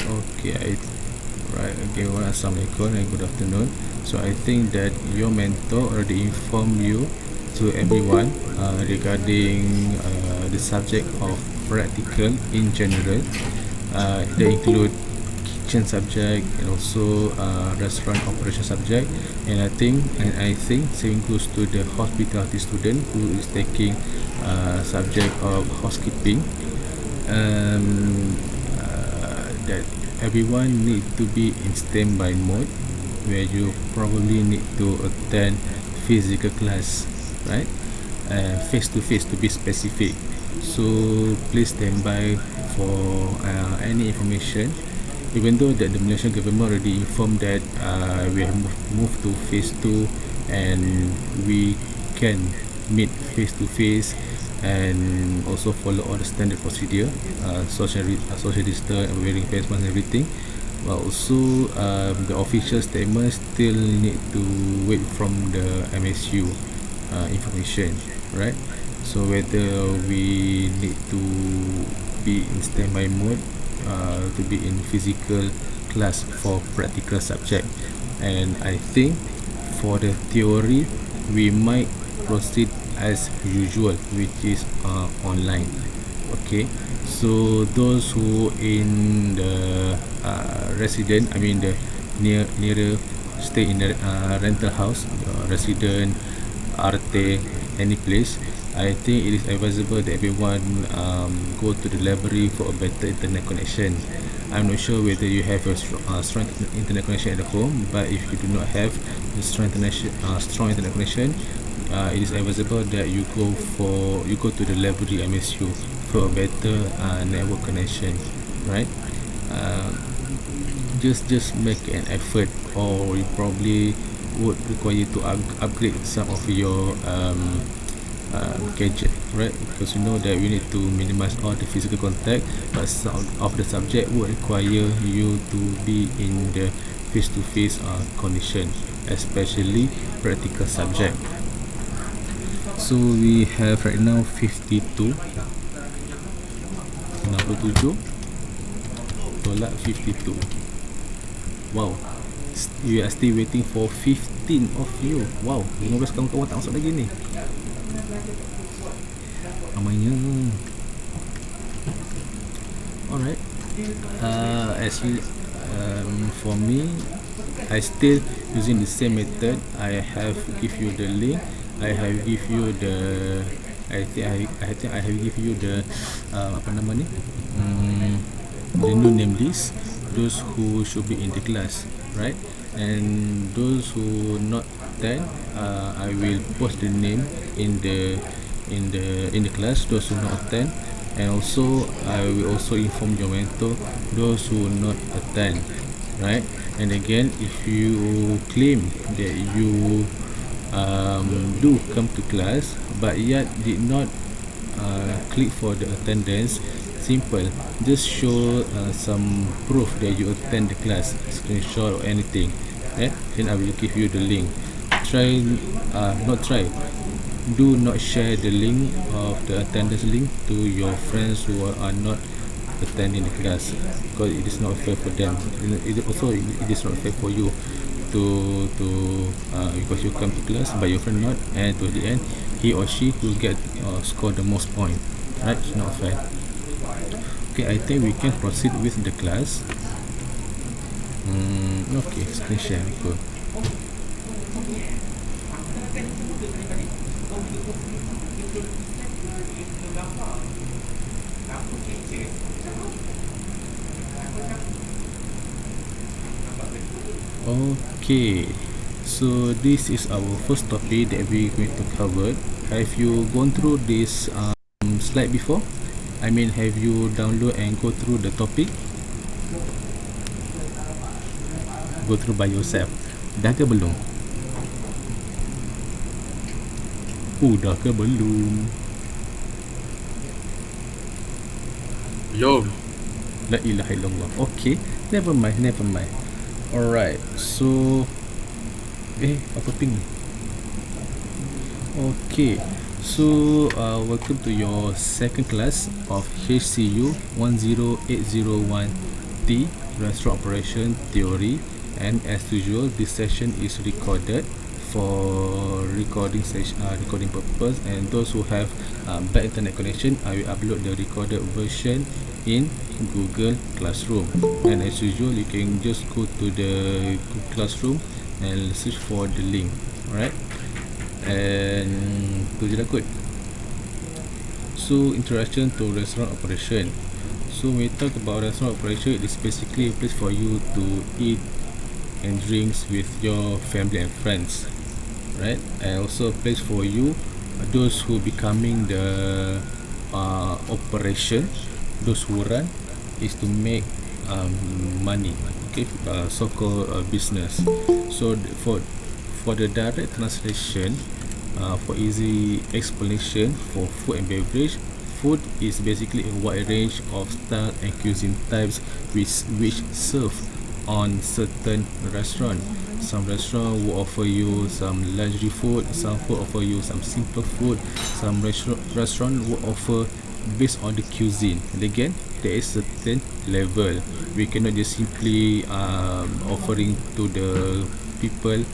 Okay, right. Okay, well, assalamualaikum and good afternoon. So I think that your mentor already informed you to everyone regarding the subject of practical in general. They include kitchen subject and also restaurant operation subject. And I think same goes to the hospitality student who is taking subject of housekeeping. That everyone need to be in standby mode, where you probably need to attend physical class, right? Face to face to be specific. So please stand by for any information. Even though that the Malaysian government already informed that we have moved to phase 2 and we can meet face to face and also follow all the standard procedure, social distance and wearing face mask and everything. But also the official statement still need to wait from the MSU information, right? So whether we need to be in standby mode, to be in physical class for practical subject. And I think for the theory we might proceed as usual, which is online. Okay, so those who in the resident, I mean the nearer stay in the rental house, resident, RT, any place, I think it is advisable that everyone go to the library for a better internet connection. I'm not sure whether you have a strong internet connection at home, but if you do not have a strong internet connection, it is advisable that you go to the library MSU for a better network connection, right? Uh, just make an effort, or you probably would require to upgrade some of your gadget, right? Because you know that we need to minimize all the physical contact, but some of the subject would require you to be in the face-to-face condition, especially practical subject. So we have right now 52, 67 tolak 52. Wow, we are still waiting for 15 of you. Wow, 15 kawan-kawan tak masuk lagi ni. Ramainya. Alright. For me, I still using the same method. I have give you the link. I have give you the I think I have give you the apa nama ni? The new name list, those who should be in the class, right? And those who not attend, I will post the name in the class. Those who not attend, and also I will also inform your mentor those who not attend, right? And again, if you claim that you do come to class but yet did not click for the attendance, simple, just show some proof that you attend the class, screenshot or anything, right? Then I will give you the link. Do not share the link of the attendance link to your friends who are not attending the class, because it is not fair for them. It is not fair for you to because you come to class but your friend not, and to the end he or she will get score the most point, right? It's not fair. Okay, I think we can proceed with the class. Okay, screen share, good. Okay, so this is our first topic that we're going to cover. Have you gone through this slide before? I mean, have you download and go through the topic? Go through by yourself. Dah ke belum? Dah ke belum? Yo, la ilaha illallah. Okay, never mind. Alright, so apa ping ni? Okay, so welcome to your second class of HCU 10801 T, restaurant operation theory. And as usual, this session is recorded for recording purpose, and those who have bad internet connection, I will upload the recorded version in Google Classroom. And as usual, you can just go to the Google Classroom and search for the link. Alright, and tu je lah kot. So, introduction to restaurant operation. So when we talk about restaurant operation, it is basically a place for you to eat and drinks with your family and friends, right? And also a place for you, those who becoming the operation, those who run, is to make money, okay, so-called business. So for the direct translation, for easy explanation, for food and beverage, food is basically a wide range of style and cuisine types which serve on certain restaurant. Some restaurant will offer you some luxury food, some will offer you some simple food, some restaurant will offer based on the cuisine. And again, there is certain level. We cannot just simply offering to the people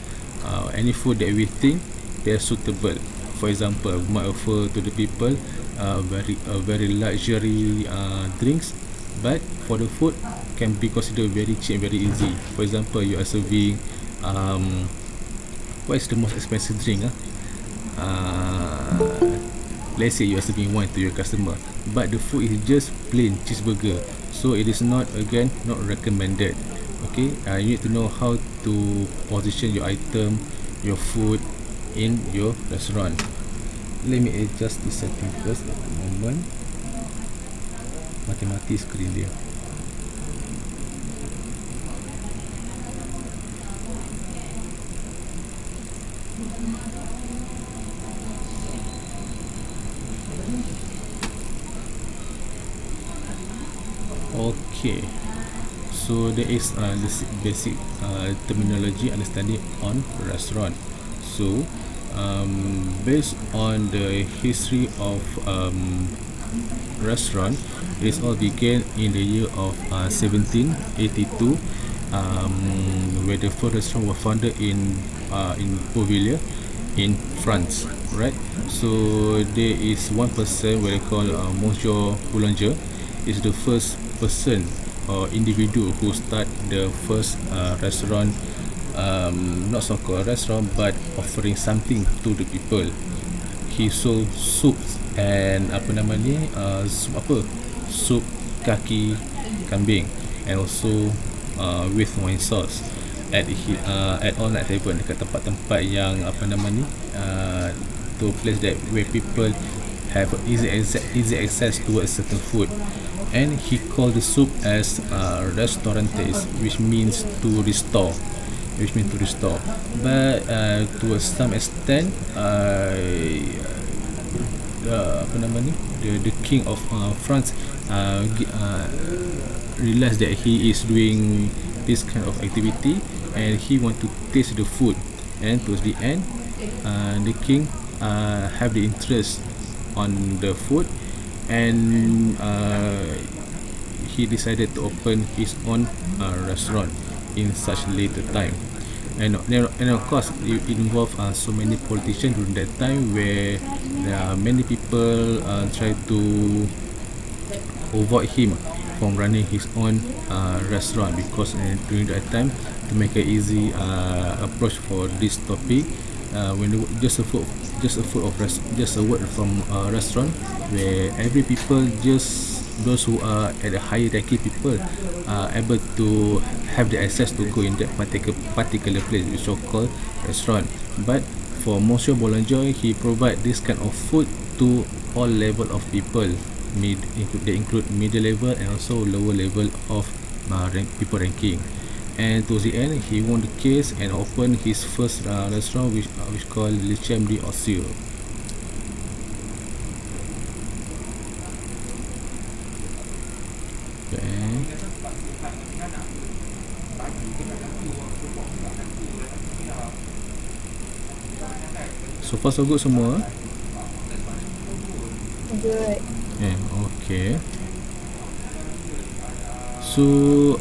any food that we think they are suitable. For example, we might offer to the people very luxury drinks, but for the food can be considered very cheap and very easy. For example, you are serving what is the most expensive drink? Let's say you are serving wine to your customer, but the food is just plain cheeseburger, so it is not, again, not recommended. Okay, you need to know how to position your item, your food in your restaurant. Let me adjust the setting first at the moment. Mati-mati screen dia. Okay, so there is this basic terminology understanding on restaurant. So based on the history of restaurant, it all began in the year of 1782, where the first restaurant was founded in Beauvais in France, right? So there is one person where they call Monsieur Boulanger is the first person or individual who start the first restaurant, not so-called restaurant, but offering something to the people. He sold soup and soup kaki kambing, and also with wine sauce at all night table, dekat tempat-tempat yang to place that where people have easy access to a certain food. And he called the soup as restaurantes, which means to restore. But to some extent, the king of France realized that he is doing this kind of activity, and he want to taste the food. And towards the end, the king have the interest on the food, and he decided to open his own restaurant in such later time. And of course, it involved so many politicians during that time, where many people try to avoid him from running his own restaurant, because during that time, to make an easy approach for this topic, when just a word from a restaurant, where every people, just those who are at the hierarchy people, are able to have the access to go in that particular place, which is called restaurant. But for Monsieur Boulanger, he provide this kind of food to all level of people. They include middle level and also lower level of people ranking. And towards the end, he won the case and opened his first restaurant, which called Le Chambre d'Ossure. So far so good semua. Good. Okay. So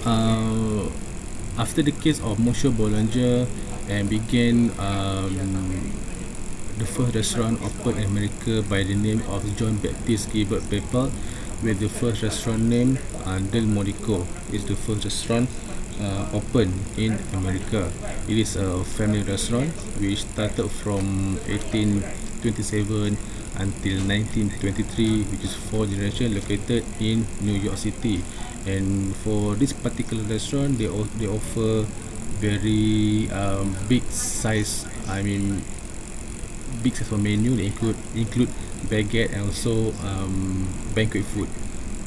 after the case of Moshe Bollinger and began the first restaurant opened in America by the name of John Baptist Gilbert Pepper, with the first restaurant name Del Morico is the first restaurant opened in America. It is a family restaurant which started from 1827 until 1923, which is 4 generations, located in New York City. And for this particular restaurant, they offer very big size. Big size of menu. They include baguette and also banquet food.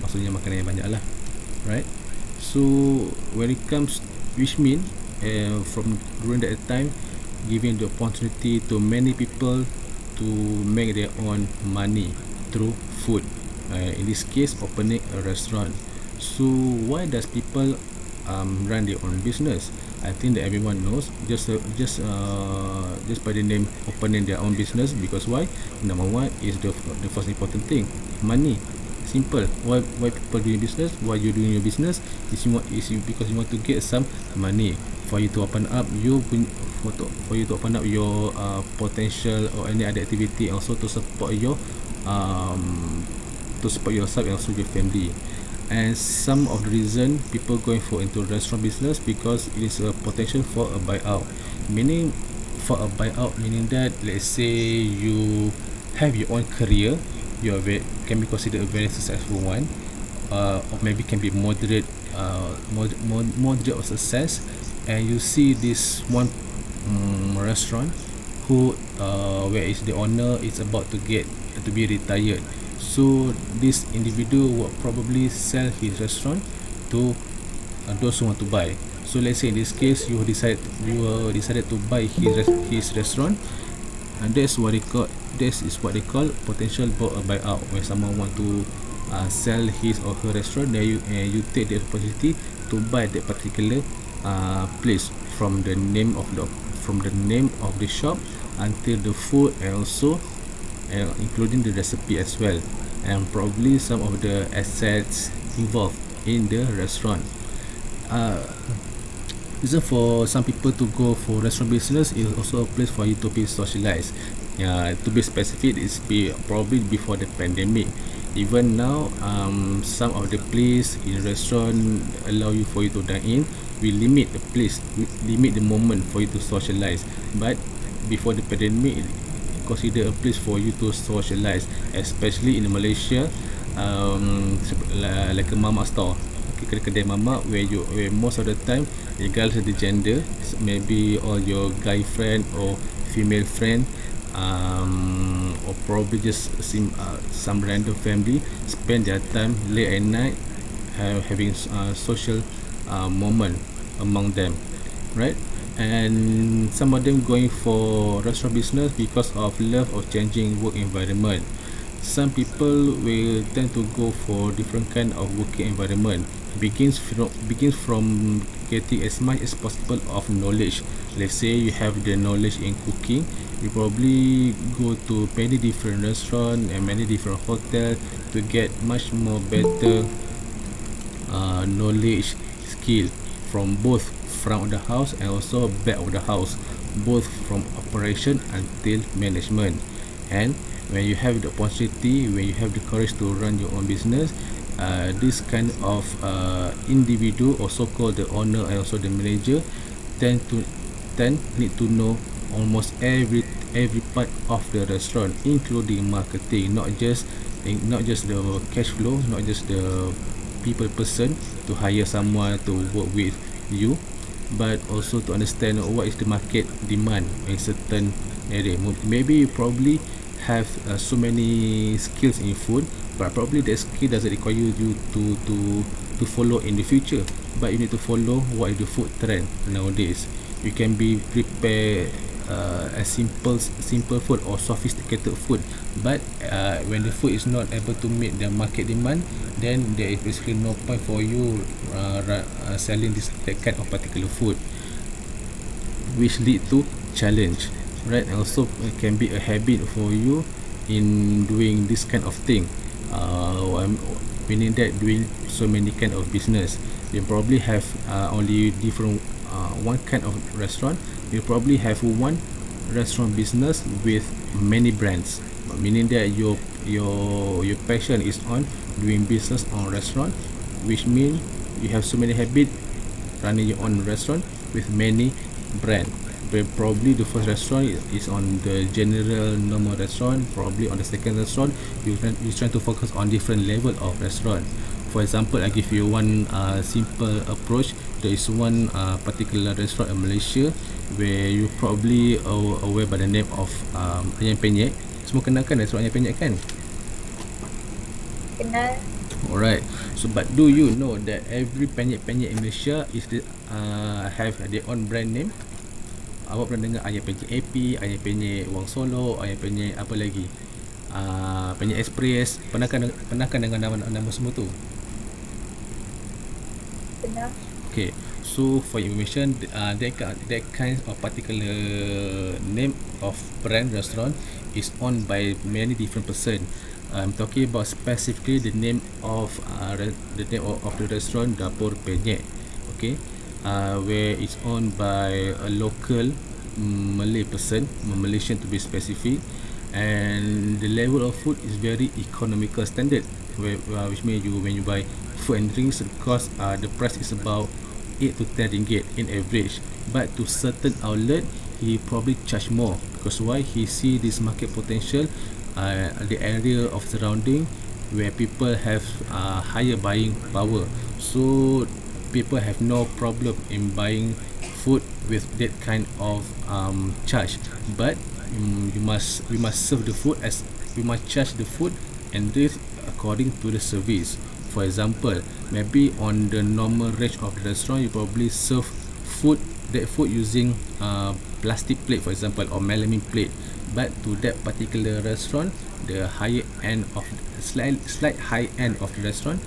Maksudnya makanan yang banyak lah, right? So when it comes, which mean from during that time, giving the opportunity to many people to make their own money through food. In this case, opening a restaurant. So why does people run their own business? I think that everyone knows, just by the name opening their own business, because why? Number one is the first important thing, money. Simple. Why people doing business? Why you doing your business? Because you want to get some money for you to open up your potential or any other activity, also to support yourself and also your family. And some of the reason people going for into restaurant business, because it is a potential for a buyout. Meaning that, let's say you have your own career, can be considered a very successful one, or maybe can be moderate of success, and you see this one restaurant where is the owner is about to be retired. So this individual will probably sell his restaurant to those who want to buy. So let's say in this case, you decided to buy his restaurant, and this is what they call potential buyout. When someone want to sell his or her restaurant, then you take the opportunity to buy that particular place, from the name of the shop until the food, and also including the recipe as well, and probably some of the assets involved in the restaurant. Reason for some people to go for restaurant business is also a place for you to be socialized. To be specific, it's probably before the pandemic. Even now, some of the place in restaurant allow you to dine in. We limit the moment for you to socialize. But before the pandemic, consider a place for you to socialize, especially in Malaysia, like a mama store, kedai mama, where most of the time, regardless of the gender, maybe all your guy friend or female friend, or probably just some random family, spend their time late at night having social moment among them, right? And some of them going for restaurant business because of love of changing work environment. Some people will tend to go for different kind of working environment. Begins from getting as much as possible of knowledge. Let's say you have the knowledge in cooking, you probably go to many different restaurants and many different hotels to get much more better knowledge, skill from both front of the house and also back of the house, both from operation until management. And when you have the opportunity, when you have the courage to run your own business, this kind of individual, or so-called the owner and also the manager, need to know almost every part of the restaurant, including marketing, not just the cash flow, not just the people person to hire someone to work with you, but also to understand what is the market demand in certain area. Maybe you probably have so many skills in food, but probably that skill doesn't require you to follow in the future, but you need to follow what is the food trend nowadays. You can be prepare a simple food or sophisticated food, but when the food is not able to meet the market demand, then there is basically no point for you selling that kind of particular food, which lead to challenge, right? And also it can be a habit for you in doing this kind of thing, meaning that doing so many kind of business. You probably have only different one kind of restaurant. You probably have one restaurant business with many brands, meaning that your passion is on doing business on restaurant, which means you have so many habit running your own restaurant with many brand. But probably the first restaurant is on the general normal restaurant. Probably on the second restaurant, you trying to focus on different level of restaurant. For example, I give you one simple approach. There is one particular restaurant in Malaysia where you probably aware by the name of Ayam Penyet. Semua kenal kan restoran Ayam Penyet kan? Kenal. Alright. So, but do you know that every penyet-penyet in Malaysia have their own brand name? Awak pernah dengar Ayam Penyet AP, Ayam Penyet Wang Solo, Ayam Penyet apa lagi? Penyet Express. Pernah kan dengar nama semua tu? Kenal. Okay. So for information, that kind of particular name of brand restaurant is owned by many different person. I'm talking about specifically the name of the restaurant Dapur Penyet. Okay, where it's owned by a local Malay person, Malaysian to be specific, and the level of food is very economical standard. Which means when you buy food and drinks, the price is about 8 to 10 ringgit in average, but to certain outlet he probably charge more because why he see this market potential, the area of surrounding where people have higher buying power, so people have no problem in buying food with that kind of charge. But we must serve the food as we must charge the food, and this according to the service. For example, maybe on the normal range of the restaurant, you probably serve that food using plastic plate, for example, or melamine plate. But to that particular restaurant, the higher end of slight high end of the restaurant,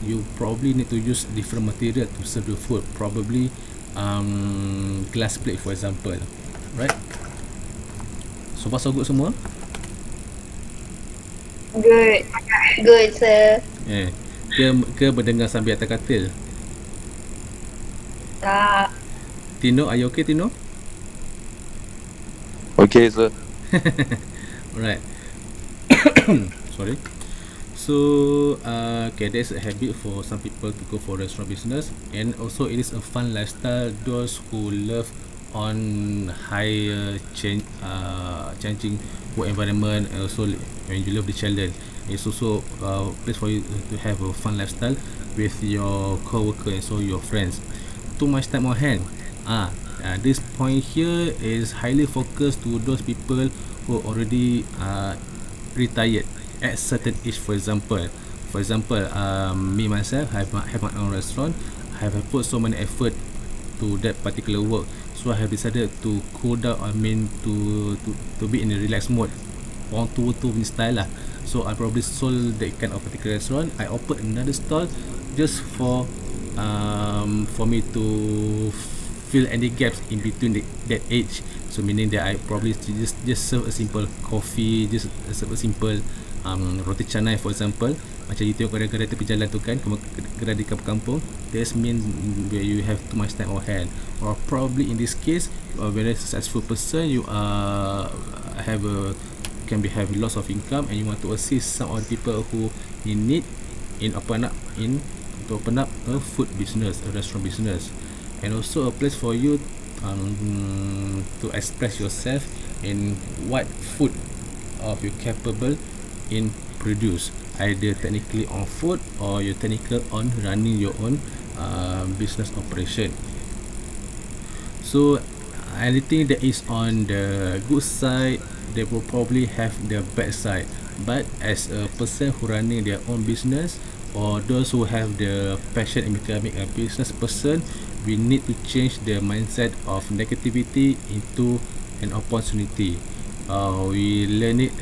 you probably need to use different material to serve the food. Probably glass plate, for example, right? So far so good semua. Good. Good, sir. Ke berdengar sambil atas katil? Tak. Tino, are you okay, Tino? Okay, sir. Alright. Sorry. So, okay, there's a habit for some people to go for restaurant business, and also it is a fun lifestyle. Those who love on higher changing work environment, and also when you love the challenge, it's also a place for you to have a fun lifestyle with your co-worker and so your friends. Too much time on hand. This point here is highly focused to those people who already retired at certain age. For example, me myself have my own restaurant. I have put so many effort to that particular work, so I have decided to cool down. I mean to be in a relaxed mode, orang tua punya style lah. So I probably sold that kind of particular restaurant. I opened another stall just for me to fill any gaps in between that age. So meaning that I probably just serve a simple coffee, just serve a simple roti canai, for example. Macam you tengok kedai-kedai tepi jalan tu kan, kedai di kampung-kampung, this means where you have too much time on hand. Or probably in this case, you are a very successful person, you are have lots of income, and you want to assist some of the people who in need to open up a food business, a restaurant business, and also a place for you to express yourself in what food of you capable in produce, either technically on food or you're technical on running your own business operation. So anything that is on the good side, they will probably have the bad side. But as a person who running their own business, or those who have the passion in becoming a business person, we need to change the mindset of negativity into an opportunity. We learn it,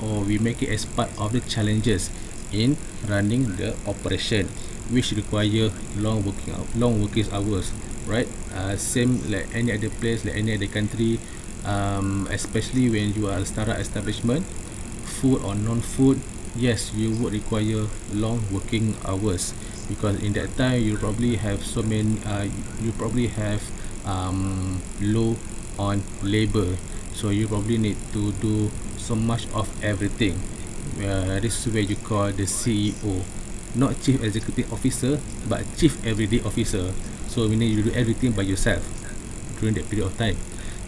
or we make it as part of the challenges in running the operation, which require long working hours, right? Same like any other place, like any other country, especially when you are a startup establishment, food or non-food, yes, you would require long working hours. because in that time you probably have so many you probably have low on labor, so you probably need to do so much of everything. This is where you call the CEO, not chief executive officer, but chief everyday officer. So meaning you do everything by yourself during that period of time.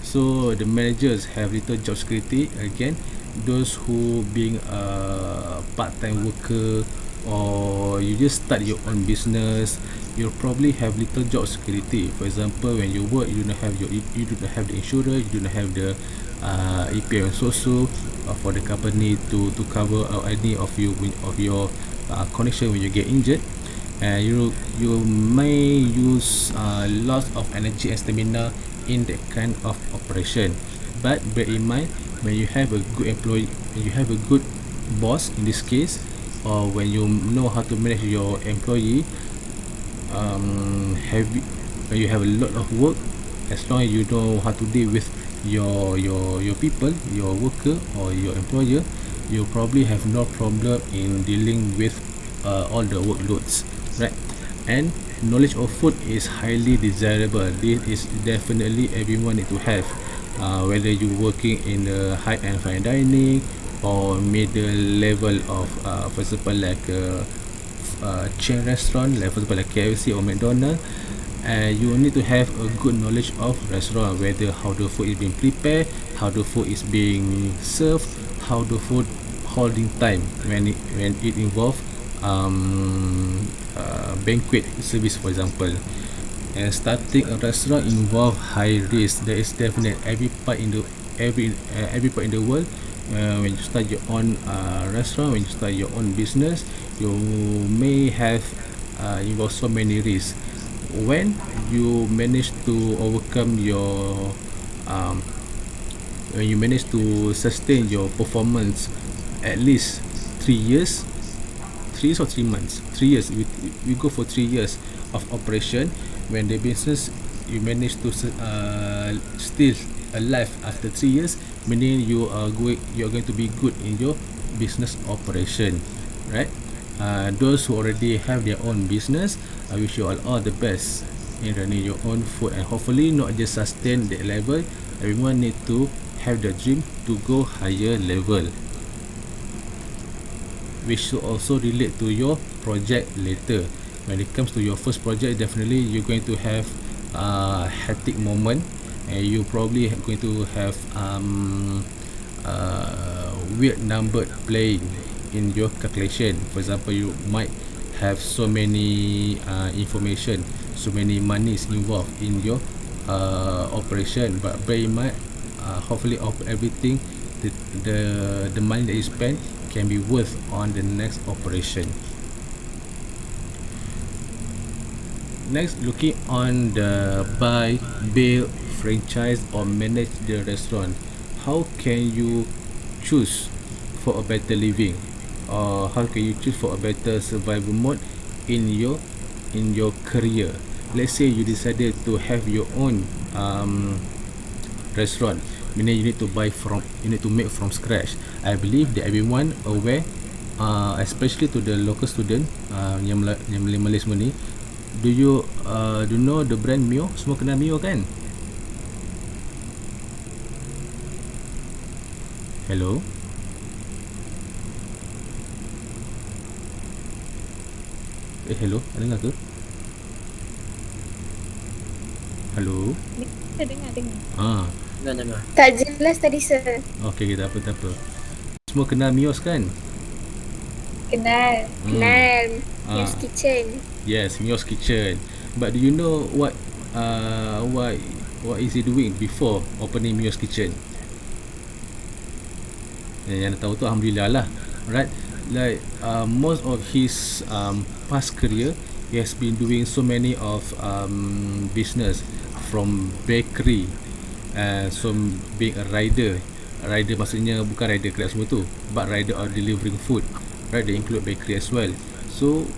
So the managers have little job security. Again, those who being a part-time worker, or you just start your own business, you probably have little job security. For example, when you work, you don't have you do not have the insurance, you do not have the EPF and SOSO for the company to cover any of your condition when you get injured. And you may use lots of energy and stamina in that kind of operation. But bear in mind, when you have a good employee, when you have a good boss in this case, or when you know how to manage your employee, when you have a lot of work, as long as you know how to deal with your people, your worker or your employer, you probably have no problem in dealing with all the workloads, right? And knowledge of food is highly desirable. This is definitely everyone need to have, whether you working in the high end fine dining or middle level of for example like chain restaurant, like for example like KFC or McDonald's. You need to have a good knowledge of restaurant, whether how the food is being prepared, how the food is being served, how the food holding time when it involve banquet service, for example. And starting a restaurant involve high risk. There is definite every part in the world. When you start your own restaurant, when you start your own business, you may have involve so many risks. When you manage to overcome your when you manage to sustain your performance at least 3 years, 3 years or 3 months, 3 years, we go for 3 years of operation. When the business you manage to still alive after 3 years, meaning you're going to be good in your business operation, right? Those who already have their own business, I wish you all the best in running your own food, and hopefully not just sustain that level. Everyone need to have the dream to go higher level, which should also relate to your project later. When it comes to your first project, definitely you're going to have a hectic moment, and you probably going to have weird number playing in your calculation. For example, you might have so many information, so many monies involved in your operation, but bear in mind, hopefully of everything, the money that you spend can be worth on the next operation. Next, looking on the buy, build, franchise or manage the restaurant. How can you choose for a better living, or how can you choose for a better survival mode in your career? Let's say you decided to have your own restaurant, meaning you need to make from scratch. I believe that everyone aware, especially to the local student, yang Malay semua ni, do you know the brand Mio? Semua kenal Mio kan? Hello. Hello, ada dengar ke? Hello. Dengar. Dengar. Tak jelas tadi, sir. Okay, tak apa. Semua kenal Mios kan? Kenal. Yes, kitchen. Yes, Mios Kitchen. But do you know what is he doing before opening Mios Kitchen? Yang tahu tu alhamdulillah lah, right? Like most of his past career, he has been doing so many of business, from bakery, so being a rider maksudnya bukan rider grab semua tu, but rider or delivering food, right? They include bakery as well. So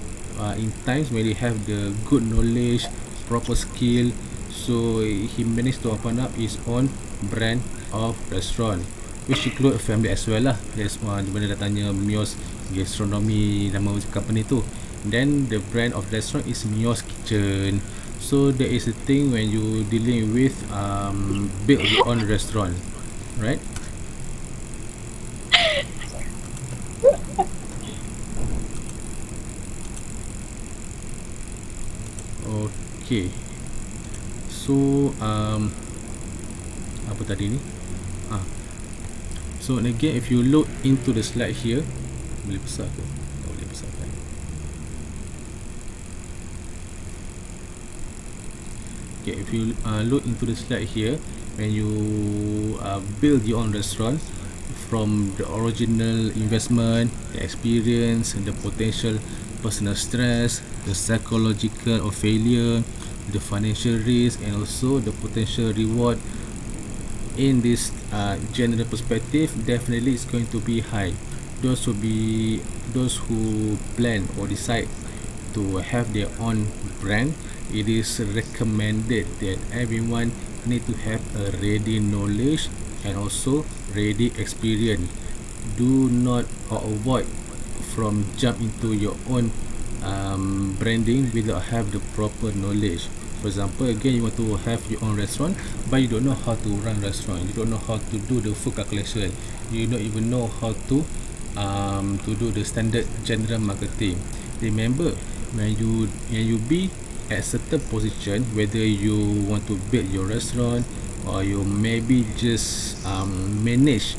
in times when they have the good knowledge, proper skill, so he managed to open up his own brand of restaurant, which include a family as well lah. That's one. Di mana dah tanya Mios Gastronomy, nama company tu, then the brand of the restaurant is Mio's Kitchen. So there is a thing when you dealing with build your own restaurant, right? Okay. So apa tadi ni? So again, if you look into the slide here, boleh besar ke? Tak boleh besarkan. Okay, if you look into the slide here, when you build your own restaurant, from the original investment, the experience, the potential personal stress, the psychological of failure, the financial risk, and also the potential reward, in this general perspective, definitely it's going to be high. Those who plan or decide to have their own brand, it is recommended that everyone need to have a ready knowledge and also ready experience. Do not or avoid from jump into your own branding without have the proper knowledge. For example, again, you want to have your own restaurant, but you don't know how to run restaurant. You don't know how to do the food calculation. You don't even know how to do the standard general marketing. Remember, when you be at certain position, whether you want to build your restaurant or you maybe just manage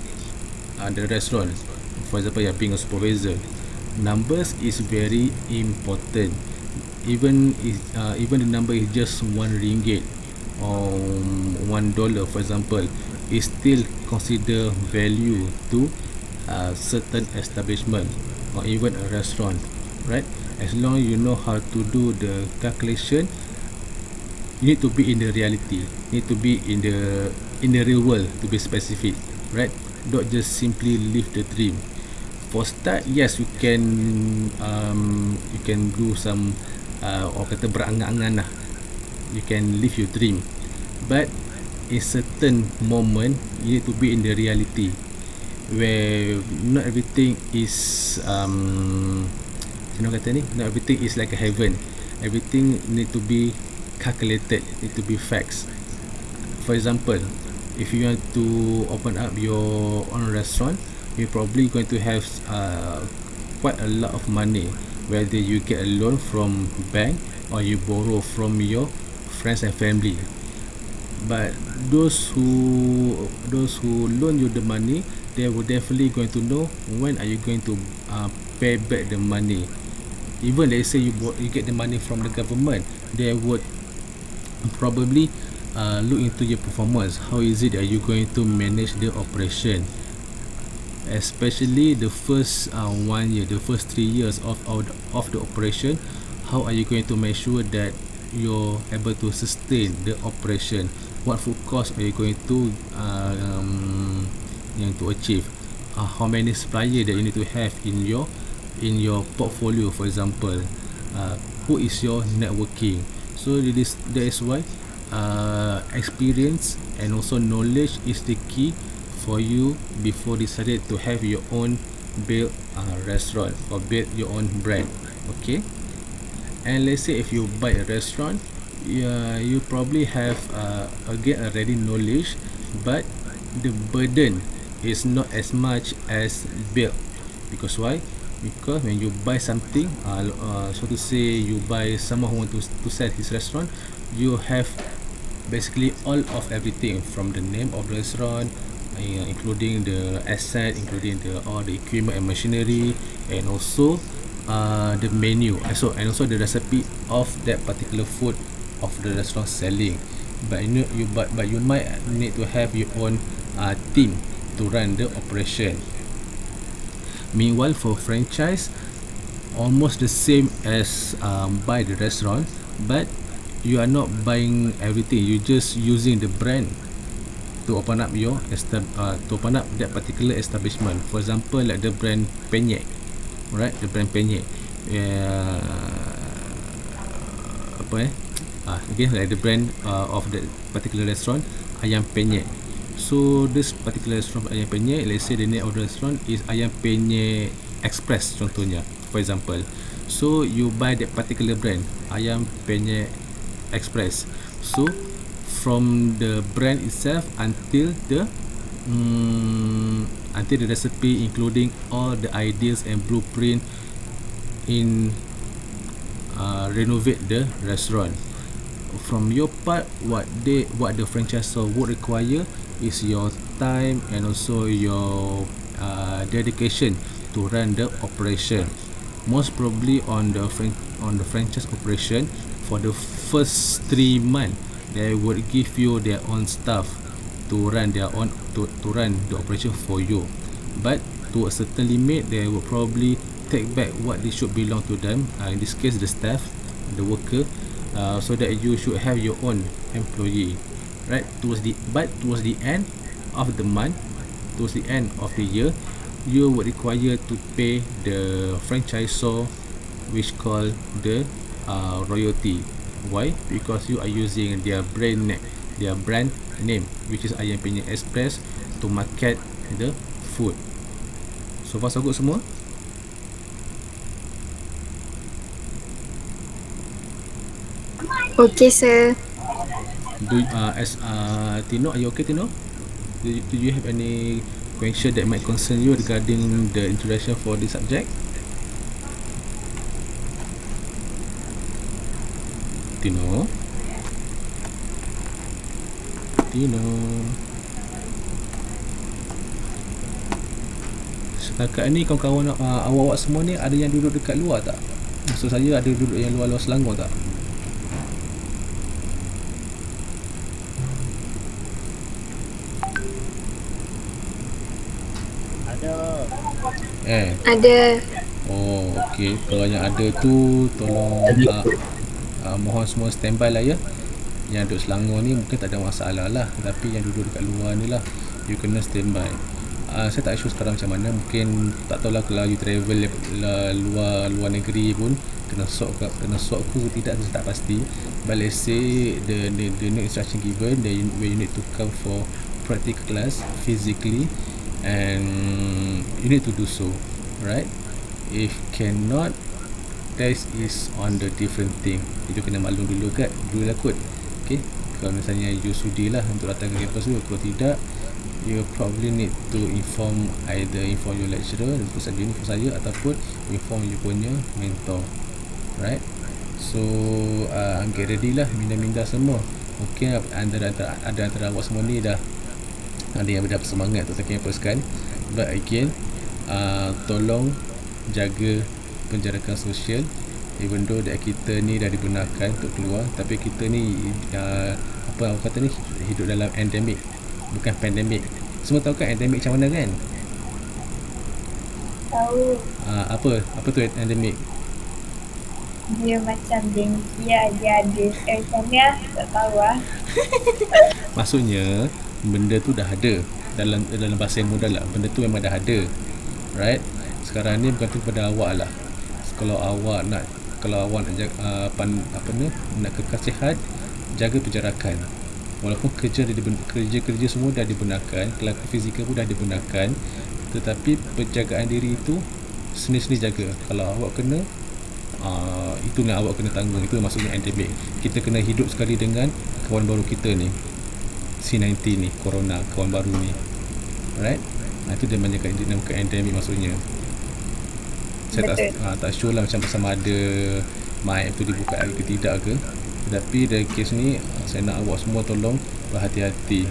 the restaurant. For example, you're being a supervisor. Numbers is very important. Even the number is just RM1 or $1, for example, is still consider value to certain establishment or even a restaurant, right? As long as you know how to do the calculation, you need to be in the reality, you need to be in the real world, to be specific, right? Don't just simply live the dream. For start, yes, you can do some orang kata berangan-angan lah. You can live your dream, but in certain moment you need to be in the reality, where not everything is not everything is like a heaven. Everything need to be calculated, need to be facts. For example, if you want to open up your own restaurant, you're probably going to have quite a lot of money, whether you get a loan from bank or you borrow from your friends and family. But those who loan you the money, they will definitely going to know when are you going to pay back the money. Even let's say you get the money from the government, they would probably look into your performance. How is it that you going to manage the operation, especially the first 1 year, the first 3 years of the operation? How are you going to make sure that you're able to sustain the operation? What food cost are you going to achieve? How many supplier that you need to have in your portfolio, for example? Who is your networking? So that is why experience and also knowledge is the key for you before decided to have your own build restaurant or build your own brand. Okay, and let's say if you buy a restaurant, you probably have again a ready knowledge, but the burden is not as much as build. Because why? Because when you buy something, so to say, you buy someone who want to sell his restaurant, you have basically all of everything, from the name of the restaurant, including the asset, including all the equipment and machinery, and also the menu, and also the recipe of that particular food of the restaurant selling. But you might need to have your own team to run the operation. Meanwhile, for franchise, almost the same as buy the restaurant, but you are not buying everything. You just using the brand to open up that particular establishment. For example, like the brand Penyek, right? The brand Penyek. Again, like the brand of that particular restaurant, Ayam Penyek. So this particular restaurant Ayam Penyek, let's say the name of the restaurant is Ayam Penyek Express contohnya, for example. So you buy that particular brand, Ayam Penyet Express. So from the brand itself until the recipe, including all the ideas and blueprint in renovate the restaurant. From your part, what the franchisor would require is your time and also your dedication to run the operation. Most probably on the franchise operation, for the first 3 months, they would give you their own staff to run to run the operation for you. But to a certain limit, they will probably take back what they should belong to them, in this case the staff, the worker, so that you should have your own employee, right? Towards the end of the month, towards the end of the year, you would require to pay the franchisor, which called the royalty. Why? Because you are using their brand name, which is Ayam Penyet Express, to market the food. So far so good semua? Okay, sir. Tino, are you okay, Tino? Do you have any question that might concern you regarding the introduction for this subject? Tino? Setakat ni kawan-kawan awak-awak semua ni ada yang duduk dekat luar tak? Maksud saya ada duduk yang luar-luar Selangor tak? Ada. Oh, okey. Kalau yang ada tu, tolong mohon semua standby lah ya. Yang duduk Selangor ni mungkin tak ada masalah lah, tapi yang duduk dekat luar ni lah, you kena standby. Saya tak sure sekarang macam mana. Mungkin tak tahulah kalau you travel luar negeri pun kena swab ke tidak, saya tak pasti. But let's say the new instruction given that where you need to come for practical class physically, and you need to do so, right? If cannot, test is on the different thing. Itu kena maklum dulu lah kot. Okay, kalau misalnya you sudi lah untuk datang ke campus tu. Kalau tidak, you probably need to inform your lecturer, inform saya, ataupun inform you punya mentor, right? So get ready lah, minda semua. Mungkin antara awak semua ni dah ada yang dah bersemangat untuk campus kan. But again, tolong jaga penjarakan sosial. Even though that kita ni dah dibenarkan untuk keluar, tapi kita ni apa orang kata ni, hidup dalam endemik, bukan pandemik. Semua tahu kan endemik macam mana kan? Tahu. Apa tu endemik? Dia macam dengki lah, dia ada. Macam ni lah, tak tahu lah. Maksudnya benda tu dah ada. Dalam bahasa yang mudah lah, benda tu memang dah ada, right? Sekarang ni bergantung kepada awak lah. Kalau awak nak nak kekal sihat, jaga penjarakan. Walaupun kerja semua dah dibenarkan, kelakar fizikal pun dah dibenarkan, tetapi penjagaan diri itu sendiri jaga. Kalau awak kena, itu yang awak kena tanggung. Itu maksudnya endemik. Kita kena hidup sekali dengan kawan baru kita ni, C19 ni, corona, kawan baru ni, right? Itu dia dinamakan endemik maksudnya. Saya tak sure lah macam sama ada mic tu dibuka ke tidak ke. Tetapi dari kes ni, saya nak awak semua tolong berhati-hati.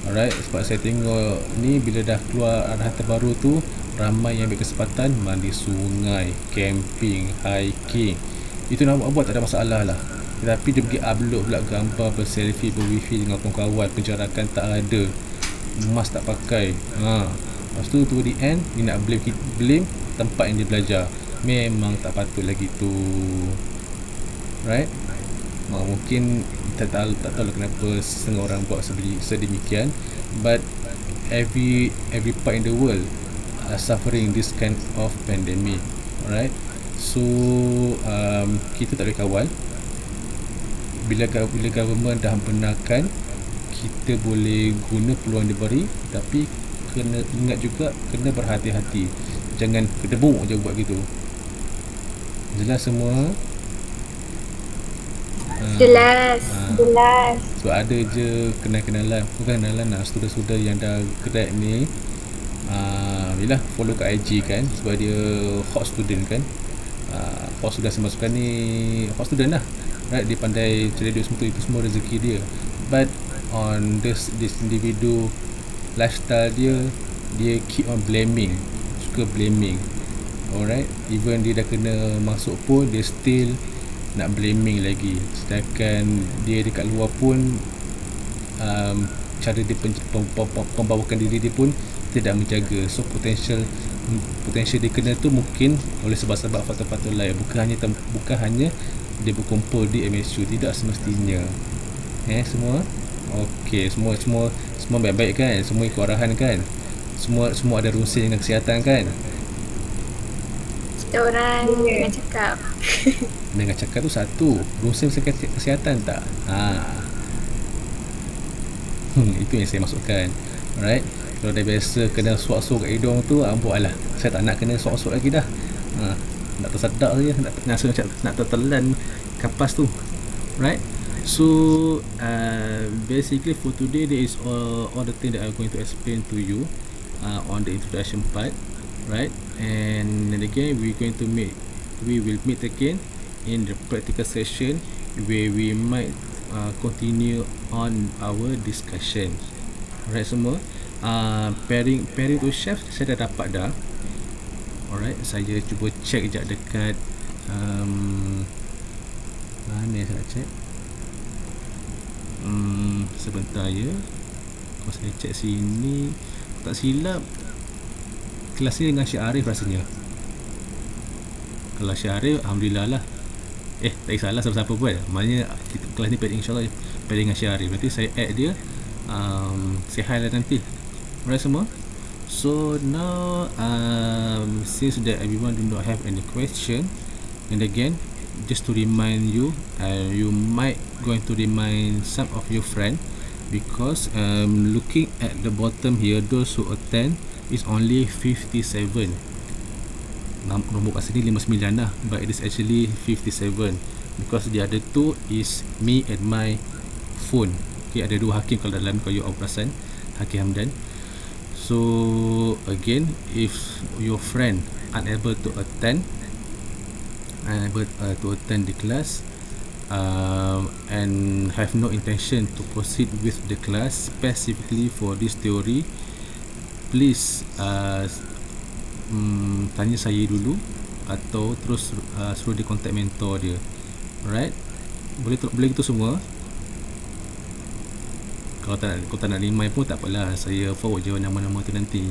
Alright, sebab saya tengok ni bila dah keluar arahan terbaru tu, ramai yang ambil kesempatan mandi sungai, camping, hiking. Itu nak buat tak ada masalah lah. Tetapi dia pergi upload pula gambar berselfie, berwifi dengan kawan-kawan, penjarakan tak ada, mask tak pakai. Lepas tu to the end, dia nak blame tempat yang dia belajar. Memang tak patut lagi tu, right? Mungkin tak tahu kenapa setengah orang buat sedemikian, but every part in the world are suffering this kind of pandemic, right? So kita tak boleh kawal. Bila government dah benarkan, kita boleh guna peluang diberi, tapi kena ingat juga, kena berhati-hati. Jangan kedebuk je buat gitu. Jelas semua? Jelas. Jelas. So ada je kenalan-kenalan, bukan kenalan lah, student-student yang dah grad ni, yelah follow kat IG kan, sebab dia hot student kan. Hot student semasukan ni hot student lah, right? Dia pandai cari duit semua, itu semua rezeki dia. But on this individu lifestyle dia keep on blaming, suka blaming. Alright, even dia dah kena masuk pun dia still nak blaming lagi, sedangkan dia dekat luar pun cara dia pembawakan diri dia pun tidak menjaga. So potential dia kena tu mungkin oleh sebab-sebab faktor-faktor lain, bukan hanya dia berkumpul di MSU, tidak semestinya. Semua okey, semua baik-baik kan, semua ikut arahan kan, semua ada runsing dengan kesihatan kan. Kita orang dengan cakap. Dengan cakap tu satu, runsing kesihatan tak? Itu yang saya maksudkan. Alright, kalau dah biasa kena suak-suak kat hidung tu, alah, saya tak nak kena suak-suak lagi dah. Nak tersedak saja, nak tertelan kapas tu. Right. So basically for today, there is all the thing that I'm going to explain to you on the introduction part, right? And again, we will meet again in the practical session, where we might continue on our discussion. Alright semua, pairing to chef saya dah dapat dah. Alright, saya cuba check sekejap dekat mana saya nak check. Sebentar ya. Kalau saya check sini, tak silap kelas ni dengan Syed Arif rasanya. Kalau Syed Arif, alhamdulillah lah. Tak kisahlah siapa-siapa pun. Maknanya kelas ni insyaAllah pairing dengan Syed Arif. Nanti saya add dia, say hi lah nanti. Alright semua. So now since that everyone do not have any question, and again, just to remind you, you might going to remind some of your friend, because looking at the bottom here, those who attend is only 57. Nombor kat sini 59 lah, but it is actually 57, because the other two is me and my phone. Okay, ada dua Hakim kalau dalam, kalau you all perasan, Hakim Hamdan. So again, if your friend unable to attend the class, and have no intention to proceed with the class specifically for this theory, please tanya saya dulu, atau terus suruh dia contact mentor dia. Alright, boleh gitu semua. Kalau tak nak remind pun tak apalah, saya forward je nama-nama tu nanti.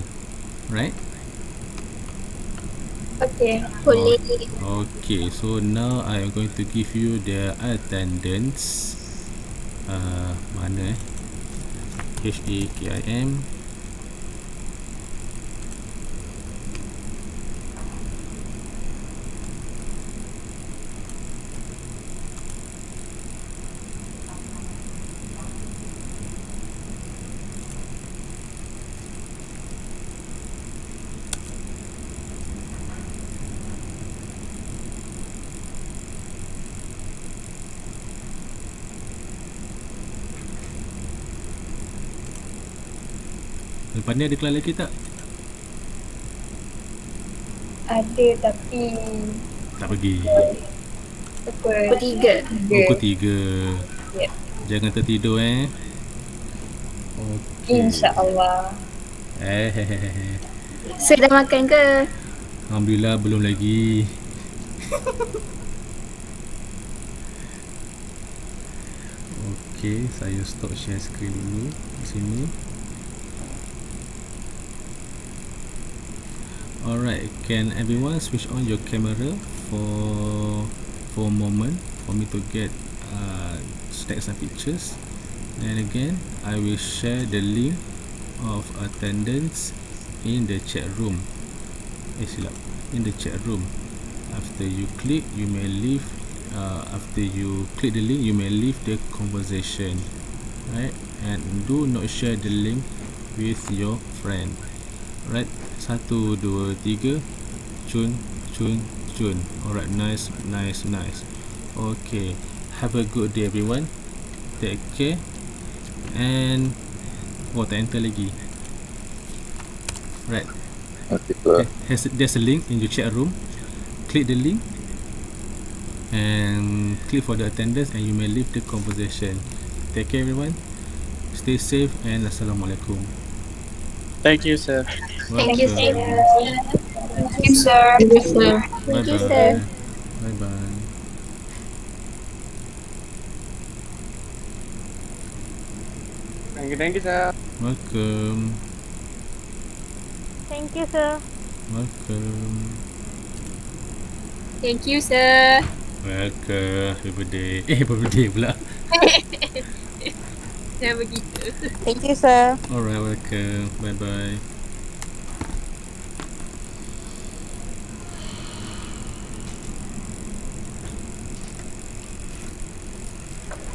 Right? Okay, boleh. Okay, so now I am going to give you the attendance. Mana HAKIM. Lepas ni ada kelas lagi tak? Ada tapi Tak pergi. Pukul 3. Pukul 3. Yep. Jangan tertidur Okay. InsyaAllah. So dah makan ke? Alhamdulillah belum lagi. Okay, saya stop share screen dulu di sini. Alright, can everyone switch on your camera for a moment for me to get take some pictures. And again, I will share the link of attendance in the chat room. In the chat room. After you click, you may leave. After you click the link, you may leave the conversation. Right, and do not share the link with your friend. Right, 1, 2, 3, cun. June. Alright, nice. Okay, have a good day everyone. Take care. And tak enter lagi. Right. Okay, sir. There's a link in your chat room. Click the link and click for the attendance, and you may leave the conversation. Take care everyone. Stay safe and Assalamualaikum. Thank you, sir. Thank you, sir. Thank you, sir. Thank you, sir. Thank you, sir. Bye bye. Thank you, sir. Welcome. Thank you, sir. Welcome. Thank you, sir. Welcome. Happy birthday. Happy birthday pula. Dah begitu. Thank you, sir. Alright, welcome. Bye bye.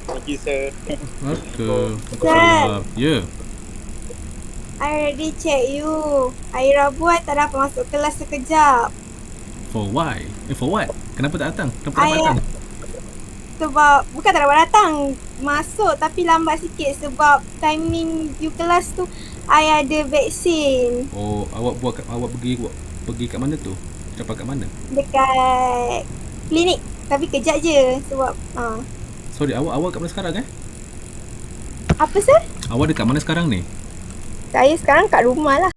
Thank you, sir. Welcome. Sir. Yeah. I already check you. Hari Rabu I tak dapat masuk kelas sekejap. For why? For what? Kenapa tak datang? Kenapa tak I- datang? Sebab bukan tak dapat datang. Masuk tapi lambat sikit sebab timing you kelas tu I ada vaksin Oh, awak pergi kat mana tu? Dapat kat mana? dekat klinik. Tapi kejap je sebab Sorry, awak kat mana sekarang apa sir? Awak dekat mana sekarang ni? Saya sekarang kat rumah lah.